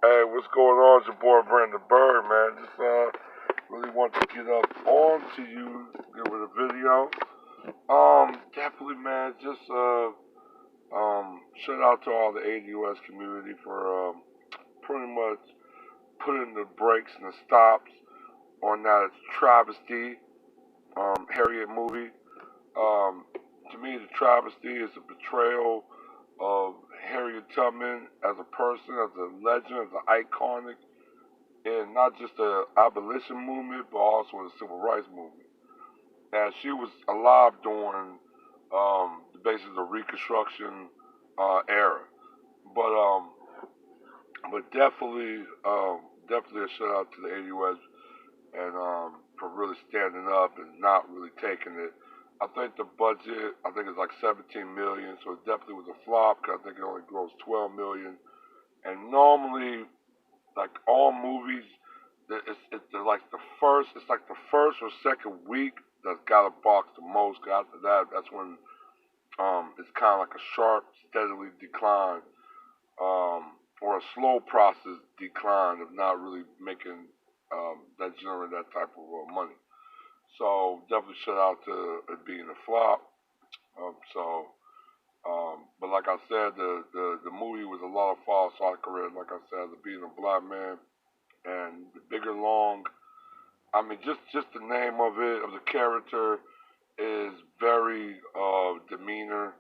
Hey, what's going on? It's your boy Brandon Bird, man. Just really want to get up on to you, get with a video. Definitely, man. Just shout out to all the ADUS community for pretty much putting the brakes and the stops on that travesty, Harriet movie. Um, to me, the travesty is a betrayal of Harriet Tubman as a person, as a legend, as an iconic in not just the abolition movement, but also the civil rights movement. And she was alive during the basis of Reconstruction era. But um, but definitely a shout out to the AUS and for really standing up and not really taking it. I think the budget, I think it's like 17 million, so it definitely was a flop because I think it only grossed 12 million. And normally like all movies, it's like the first or second week that's got to box the most. 'Cause after that, that's when it's kind of like a sharp, steadily decline, or a slow process decline of not really making that generate that type of money. So definitely shout out to it being a flop. But like I said, the movie was a lot of false accurate. Like I said, being a black man and the bigger long. I mean, just the name of it of the character is very demeanor.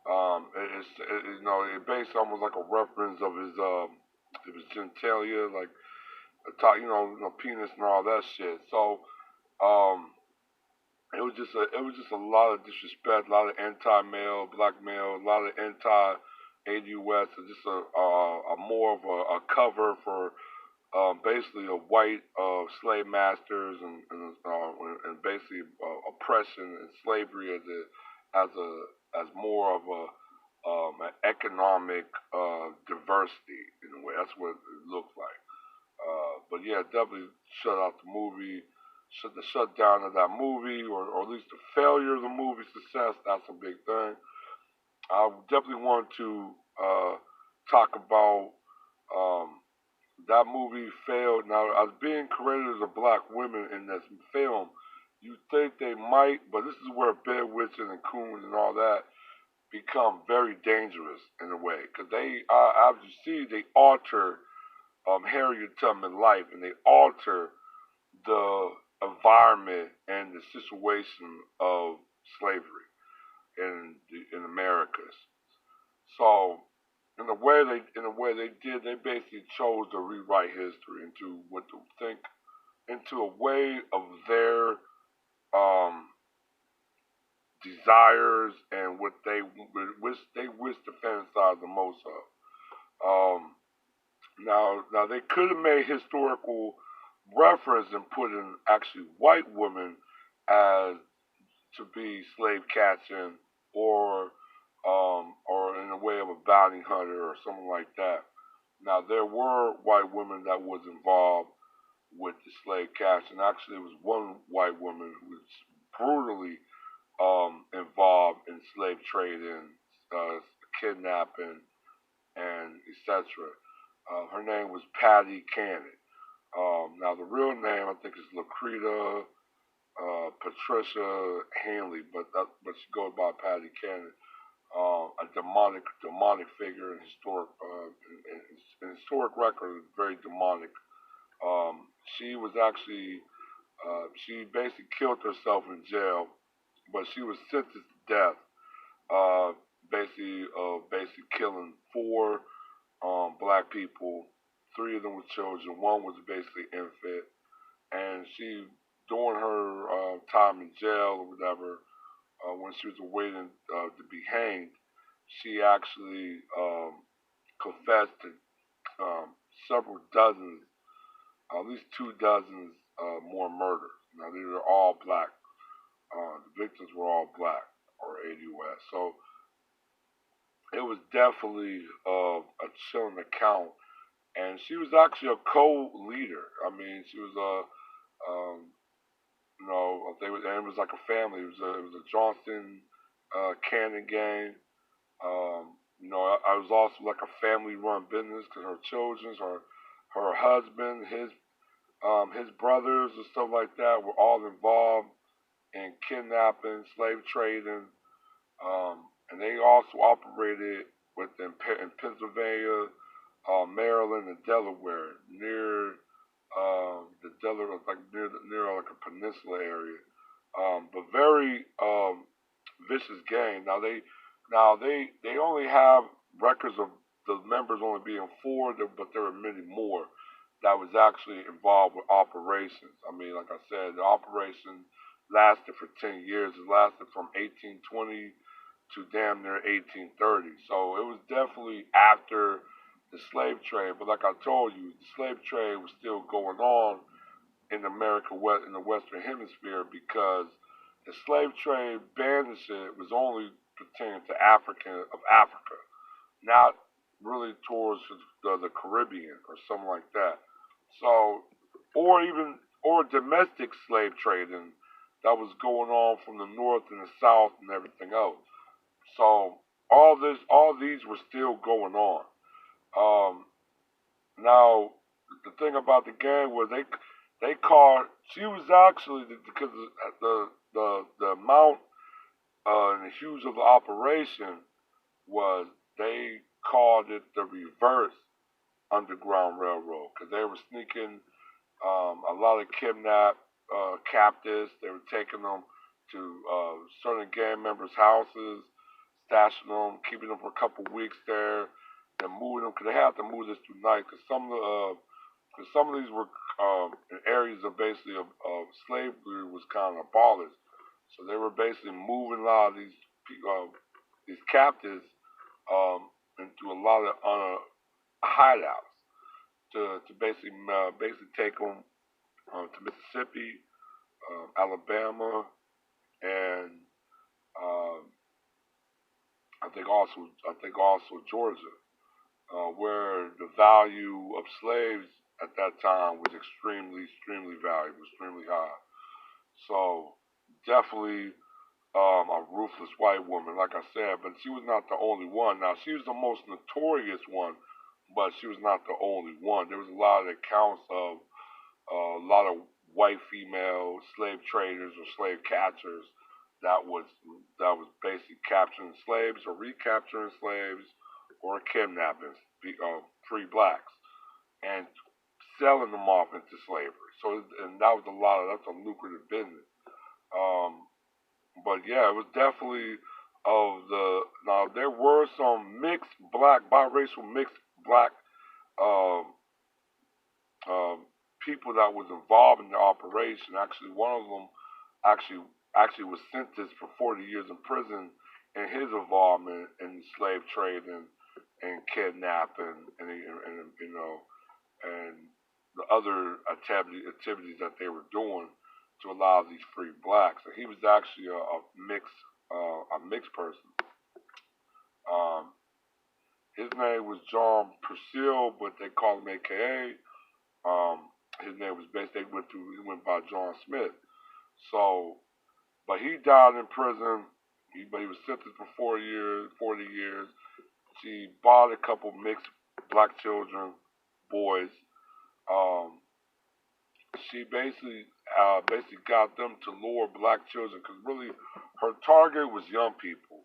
It based almost like a reference of his genitalia, like a top, penis and all that shit. So um, it was just a lot of disrespect, a lot of anti-male, black male, a lot of anti-ADUS, just a more of a cover for basically a white slave masters and basically oppression and slavery as more of an economic diversity in a way. That's what it looks like. But yeah, definitely shut out the movie. The shutdown of that movie, or at least the failure of the movie success. That's a big thing. I definitely want to talk about um, that movie failed. Now, as being created as a black woman in this film, you think they might, but this is where Bear Witcher and Coons and all that become very dangerous in a way, because as you see, they alter Harriet Tubman's life, and they alter the environment and the situation of slavery in Americas. So in a way they did, they basically chose to rewrite history into what to think into a way of their um, desires and what they wish to fantasize the most of. Now they could have made historical reference and put in actually white women as to be slave catching or in a way of a bounty hunter or something like that. Now there were white women that was involved with the slave catching. Actually, it was one white woman who was brutally involved in slave trading, kidnapping, and etc. Her name was Patty Cannon. Now the real name I think is Lucreta Patricia Hanley, but she goes by Patty Cannon. A demonic figure in historic record, very demonic. She was actually she basically killed herself in jail, but she was sentenced to death. Uh, basically killing four black people. Three of them were children. One was basically infant, and she during her time in jail or whatever, when she was awaiting to be hanged, she actually confessed to several dozens, at least 2 dozens more murders. Now these are all black. The victims were all black or ADUS. So it was definitely a chilling account. And she was actually a co-leader. I mean, she was and it was like a family. It was a Johnson Cannon gang. I was also like a family-run business because her children, her husband, his brothers and stuff like that were all involved in kidnapping, slave trading, and they also operated in Pennsylvania, Maryland, and Delaware, near the Delaware, like near like a peninsula area. But very vicious gang. Now they only have records of the members only being four, but there were many more that was actually involved with operations. I mean, like I said, the operation lasted for 10 years. It lasted from 1820 to damn near 1830. So it was definitely after the slave trade. But like I told you, the slave trade was still going on in America, in the Western Hemisphere, because the slave trade banned shit was only pertaining to Africa, not really towards the Caribbean or something like that. So, or domestic slave trading that was going on from the north and the south and everything else. So all these were still going on. Um, Now, the thing about the gang was they called. She was actually because the amount and the huge of the operation was they called it the reverse Underground Railroad because they were sneaking a lot of kidnapped captives. They were taking them to certain gang members' houses, stashing them, keeping them for a couple weeks there, and moving them because they had to move this through night because some of these were in areas of basically of slavery was kind of abolished. So they were basically moving a lot of these captives into a lot of hideouts to basically take them to Mississippi, Alabama, and uh, I think also Georgia, where the value of slaves at that time was extremely valuable, extremely high. So definitely a ruthless white woman, like I said, but she was not the only one. Now she was the most notorious one, but she was not the only one. There was a lot of accounts of a lot of white female slave traders or slave catchers that was that was basically capturing slaves or recapturing slaves or kidnapping free blacks and selling them off into slavery. So and that was that's a lucrative business. Um, but yeah, it was definitely of the now there were some mixed black biracial mixed black um, um, people that was involved in the operation. Actually, one of them actually actually was sentenced for 40 years in prison in his involvement in slave trade and kidnapping and and the other activities that they were doing to allow these free blacks. And he was actually a mixed person. Um, his name was John Purcell, but they called him AKA. His name was based. He went by John Smith. So, but he died in prison. But he was sentenced for 4 years, 40 years. She bought a couple mixed black children, boys. Um, she basically got them to lure black children because really her target was young people,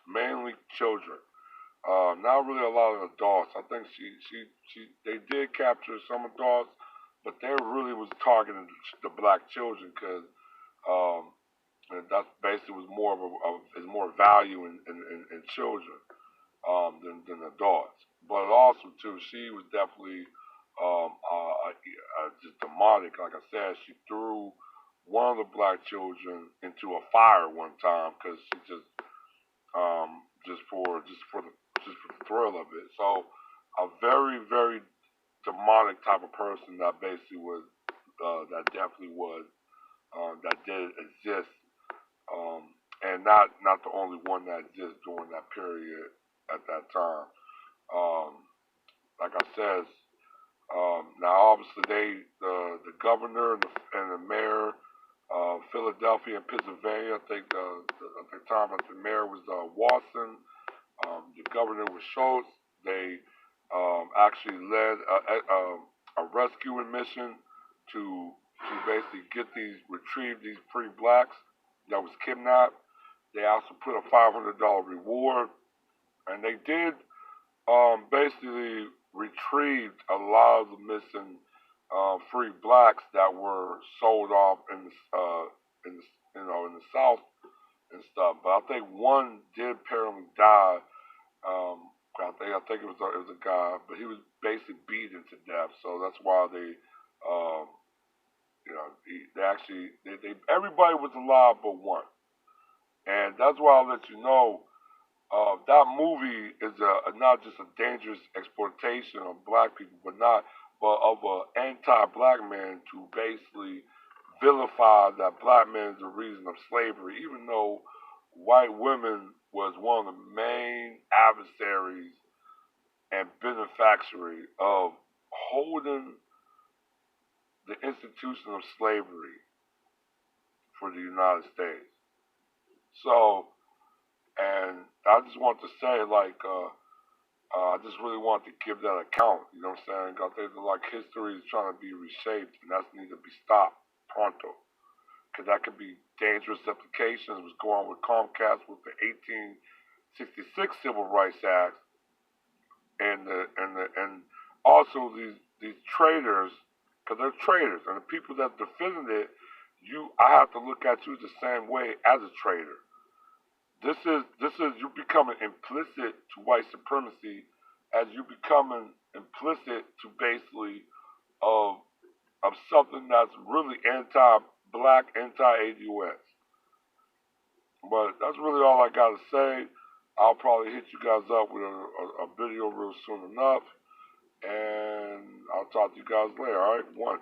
mainly children. Not really a lot of adults. I think they did capture some adults, but they really was targeting the black children because um, and that's basically was more is more value in children than adults. But also too, she was definitely just demonic. Like I said, she threw one of the black children into a fire one time because she just for the thrill of it. So a very demonic type of person that basically was that definitely was that did exist, and not the only one that exists during that period at that time. Um, like I said, now obviously the governor and the mayor of Philadelphia and Pennsylvania. I think at the time, the mayor was Watson. The governor was Schultz. actually led a rescuing mission to basically retrieve these three blacks that was kidnapped. They also put a $500 reward, and they did basically retrieved a lot of the missing free blacks that were sold off in the in the South and stuff. But I think one did apparently die. I think it was a guy, but he was basically beaten to death. So that's why they actually they everybody was alive but one, and that's why I'll let you know. That movie is not just a dangerous exploitation of black people, but of an anti-black man to basically vilify that black man is the reason of slavery, even though white women was one of the main adversaries and beneficiary of holding the institution of slavery for the United States. So, and I just want to say, I just really want to give that account. You know what I'm saying? I think like history is trying to be reshaped, and that needs to be stopped pronto. Because that could be dangerous implications. What's going on with Comcast with the 1866 Civil Rights Act, and also these traitors, because they're traitors, and the people that defended it, I have to look at you the same way as a traitor. This is you becoming implicit to white supremacy as you becoming implicit to basically of something that's really anti-black, anti-AUS. But that's really all I gotta say. I'll probably hit you guys up with a video real soon enough, and I'll talk to you guys later. All right, one.